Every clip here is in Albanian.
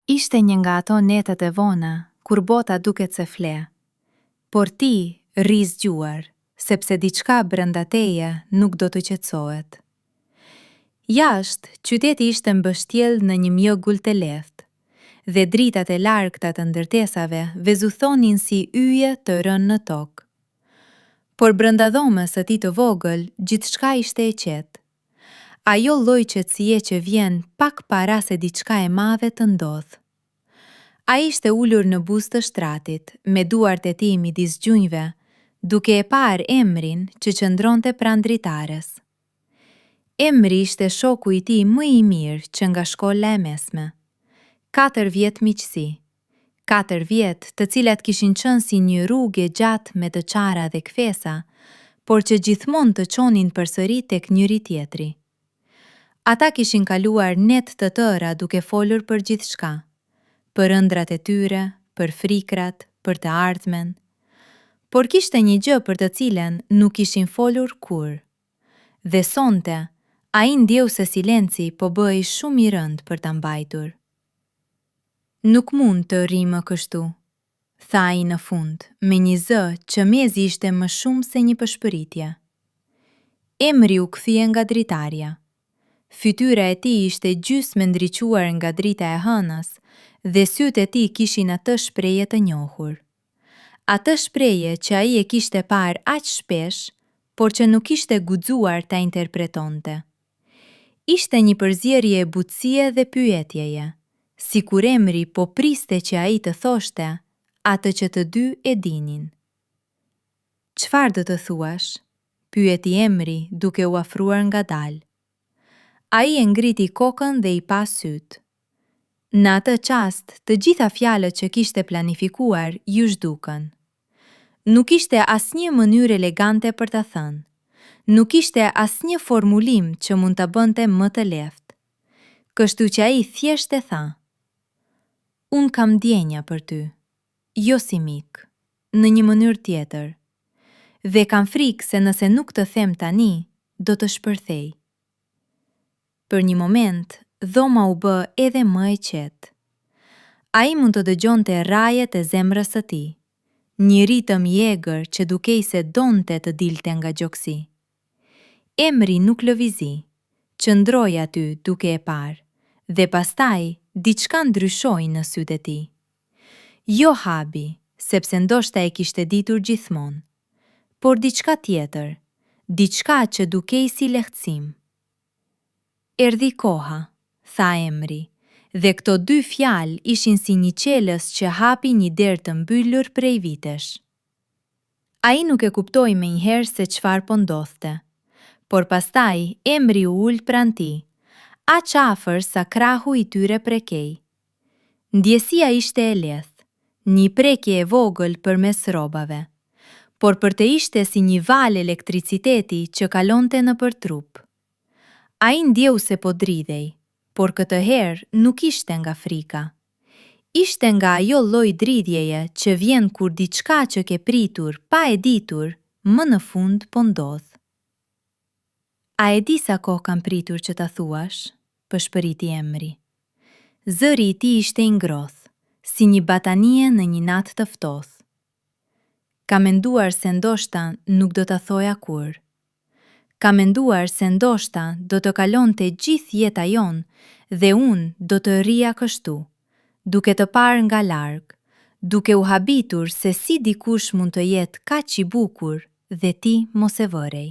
Ishte një nga ato netët e vona, kur bota duket se fle. Por ti rri zgjuar, sepse diçka brenda teje nuk do të qetësohet. Jashtë, qyteti ishte mbështjell në një mjogull të lehtë, dhe dritat e largta të ndërtesave vezuthonin si yje të rënë në tokë. Por brenda dhomës së tij të vogël, gjithçka ishte e qetë. Ajo lloj qetësie që vjen pak para se diçka e madhe të ndodhë. Ai ishte ulur në buzë të shtratit, me duart e tij midis gjunjëve, duke e parë Emrin që qëndronte pranë dritares. Emri ishte shoku i tij më i mirë që nga shkolla e mesme. 4 vjet miqësi, 4 vjet të cilat kishin qenë si një rrugë e gjatë me të çara dhe kthesa, por që gjithmonë të çonin përsëri tek njëri tjetri. Ata kishin kaluar net të tëra duke folur për gjithçka, për ëndrat e tyre, për frikrat, për të ardhmen. Por kishte një gjë për të cilën nuk ishin folur kurrë. Dhe sonte, ai ndjeu se silenci po bëhej shumë i rënd për ta mbajtur. Nuk mund të rri më kështu, tha ai në fund, me një zë që mezi ishte më shumë se një pëshpëritje. Emri u kthye nga dritarja. Fytyra e tij ishte gjysmë ndriçuar nga drita e hënës dhe sytë e tij kishin atë shprehje të njohur. Atë shprehje që ai e kishte parë aq shpesh, por që nuk ishte guxuar ta interpretonte. Ishte një përzierje e butësie dhe pyetjeje, sikur Emri po priste që ai të thoshte atë që të dy e dinin. "Çfarë do të thuash?" pyeti Emri duke u afruar ngadalë. Ai e ngriti kokën dhe i pa sytë. Në atë çast, të gjitha fjalët që kishte planifikuar ju zhdukën. Nuk ishte asnjë mënyrë elegante për ta thënë. Nuk ishte asnjë formulim që mund ta bënte më të lehtë. Kështu që ai thjesht e tha: "Unë kam ndjenja për ty, jo si mik, në një mënyrë tjetër. Dhe kam frikë se nëse nuk të them tani, do të shpërthej." Për një moment, dhoma u bë edhe më e qetë. Ai mund të dëgjonte rrajet e zemrës së tij, një ritëm i egër që dukej se donte të dilte nga gjoksi. Emri nuk lëvizi, qëndroi aty duke e parë, dhe pastaj diçka ndryshoi në sytë e tij. Jo habi, sepse ndoshta e kishte ditur gjithmonë, por diçka tjetër, diçka që dukej si lehtësim. "Erdhi koha", tha Emri, dhe këto 2 fjalë ishin si një qelës që hapi një derë të mbyllur prej vitesh. Ai nuk e kuptoi menjëherë se çfarë po ndodhte, por pastaj Emri u ul pranë tij, aq afër sa krahu i tyre prekej. Ndjesia ishte e lehtë, një prekje e vogël përmes rrobave, por për të ishte si një val elektriciteti që kalonte nëpër trup. Ai ndjeu se po dridhej, por këtë herë nuk ishte nga frika. Ishte nga ajo lloj dridhjeje që vjen kur diçka që ke pritur pa e ditur, më në fund po ndodh. "A e di sa kohë kam pritur që ta thuash?" pëshpëriti Emri. Zëri i tij ishte i ngrohtë, si një batanie në një natë të ftohtë. "Kam menduar se ndoshta nuk do ta thoja kurrë. Kam menduar se ndoshta do të kalonte gjithë jeta jonë dhe unë do të rrija kështu, duke të parë nga larg, duke u habitur se si dikush mund të jetë kaq i bukur dhe ti mos e vërej."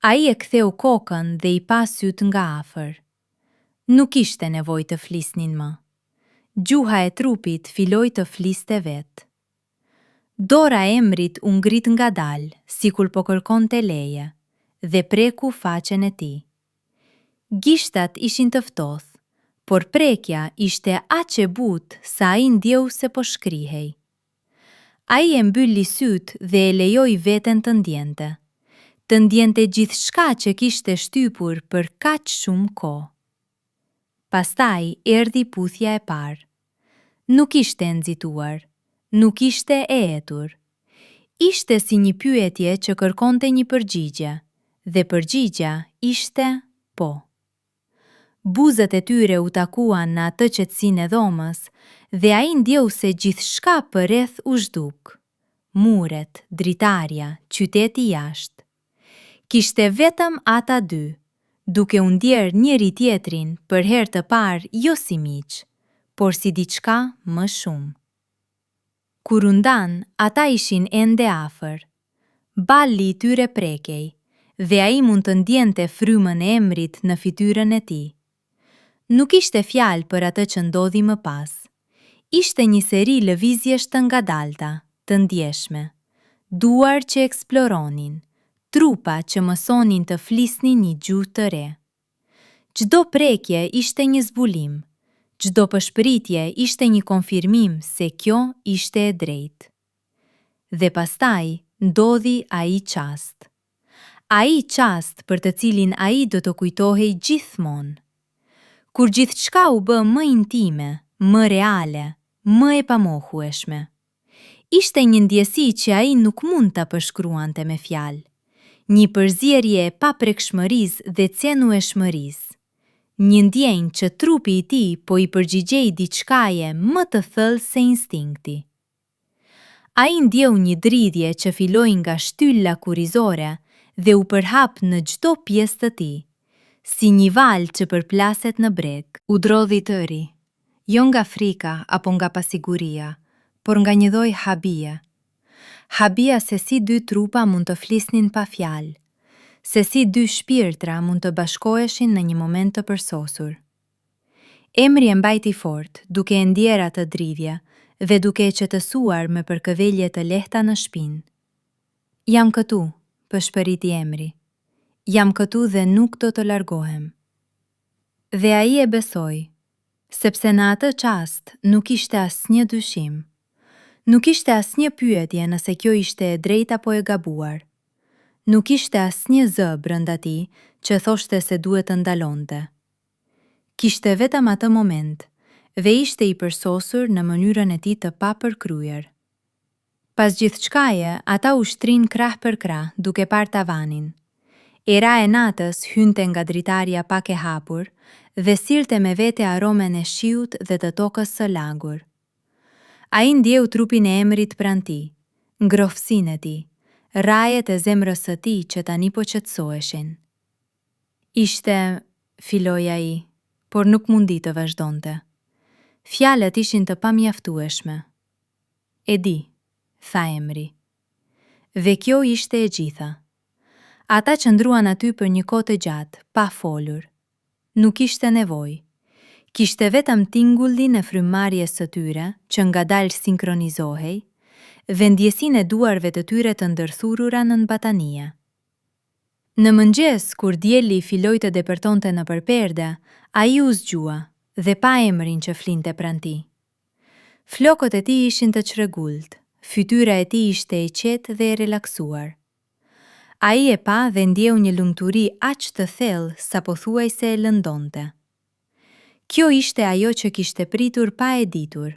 Ai e ktheu kokën dhe i pa sytë nga afër. Nuk ishte nevojë të flisnin më. Gjuha e trupit filloi të fliste vetë. Dora e Emrit u ngrit ngadalë, sikur po kërkonte leje, dhe preku faqen e tij. Gishtat ishin të ftohtë, por prekja ishte aq e butë sa ai ndjeu se po shkrihej. Ai e mbylli sytë dhe e lejoi veten të ndjente gjithçka që kishte shtypur për kaq shumë kohë. Pastaj erdhi puthja e parë. Nuk ishte e nxituar, nuk ishte e etur. Ishte si një pyetje që kërkonte një përgjigje, dhe përgjigja ishte po. Buzët e tyre u takuan në atë qetësinë e dhomës dhe ai ndjeu se gjithçka përreth u zhduk. Muret, dritarja, qyteti jashtë. Kishte vetëm ata dy, duke u ndjerë njëri tjetrin për herë të parë jo si miq, por si diçka më shumë. Kur u ndan, ata ishin ende afër. Balli i tyre prekej dhe ai mund të ndjente frymën e emrit në fytyrën e tij. Nuk ishte fjalë për atë që ndodhi më pas. Ishte një seri lëvizjesh të ngadalta, të ndjeshme, duar që eksploronin, trupa që mësonin të flisnin një gjuhë të re. Çdo prekje ishte një zbulim, çdo pëshpëritje ishte një konfirmim se kjo ishte e drejtë. Dhe pastaj ndodhi ai çast. Ai çast për të cilin ai do të kujtohej gjithmonë. Kur gjithçka u bë më intime, më reale, më e pamohueshme. Ishte një ndjesi që ai nuk mund ta përshkruante me fjalë. Një përzierje e paprekshmërisë dhe cenueshmërisë. Një ndjenjë që trupi i tij po i përgjigjej diçkaje më të thellë se instinkti. Ai ndjeu një dridhje që filloi nga shtylla kurrizore dhe u përhap në çdo pjesë të tij. Si një val që përplaset në breg, u drodhi tëri, jo nga frika apo nga pasiguria, por nga një lloj habie. Habia se si dy trupa mund të flisnin pa fjalë, se si dy shpirtra mund të bashkoheshin në një moment të përsosur. Emri e mbajti fort, duke e ndjer atë dridhje dhe duke e qetësuar me përkëvellje të lehta në shpinë. Jam këtu, pëshpëriti Emri. Jam këtu dhe nuk do të largohem. Dhe ai e besoi, sepse në atë çast nuk ishte asnjë dyshim. Nuk ishte asnjë pyetje nëse kjo ishte e drejtë apo e gabuar. Nuk ishte asnjë zë brenda tij që thoshte se duhet të ndalonte. Kishte vetëm atë moment dhe ishte i përsosur në mënyrën e tij të papërkryer. Pas gjithçkaje, ata u shtrin krah për krah duke parë tavanin. Era e natës hynte nga dritarja pak e hapur dhe sirte me vete aromen e shiut dhe të tokës së lagur. Ai ndjeu trupin e Emrit pranë tij, ngrohtësinë e tij, rajet e zemrës së tij që tani po qetësoheshin. Ishte, filloi ai, por nuk mundi të vazhdonte. Fjalët ishin të pamjaftueshme. E di, tha Emri. Dhe kjo ishte e gjitha. Ata qëndruan aty për një kohë të gjatë, pa folur. Nuk ishte nevojë. Kishte vetëm tingullin e frymëmarrjes së tyre, që ngadalë sinkronizohej, dhe ndjesinë e duarve të tyre të ndërthurura në batanie. Në mëngjes, kur dielli filloi të depërtonte në përperde, ai u zgjua dhe pa Emrin që flinte pranë tij. Flokët e tij ishin të çrregullt, fytyra e tij ishte e qetë dhe e relaksuar. Ai e pa dhe ndjeu një lumturi aq të thellë sa pothuajse e lëndonte. Kjo ishte ajo që kishte pritur pa e ditur.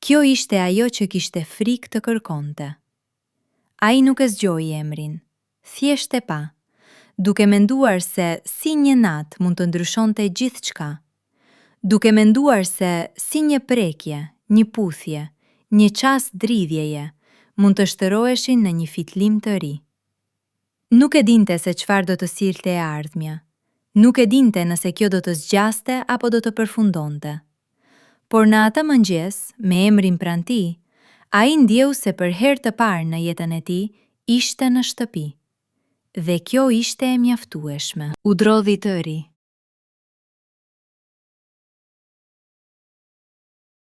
Kjo ishte ajo që kishte frikë të kërkonte. Ai nuk e zgjoi Emrin, thjesht e pa, duke menduar se si një natë mund të ndryshonte gjithçka, duke menduar se si një prekje, një puthje, një çast dridhjeje mund të shtëroheshin në një fitlim të ri. Nuk e dinte se çfarë do të sillte e ardhmja. Nuk e dinte nëse kjo do të zgjaste apo do të përfundonte. Por në atë mëngjes, me Emrin pranë tij, ai ndjeu se për herë të parë në jetën e tij ishte në shtëpi. Dhe kjo ishte e mjaftueshme. U drodhi tëri.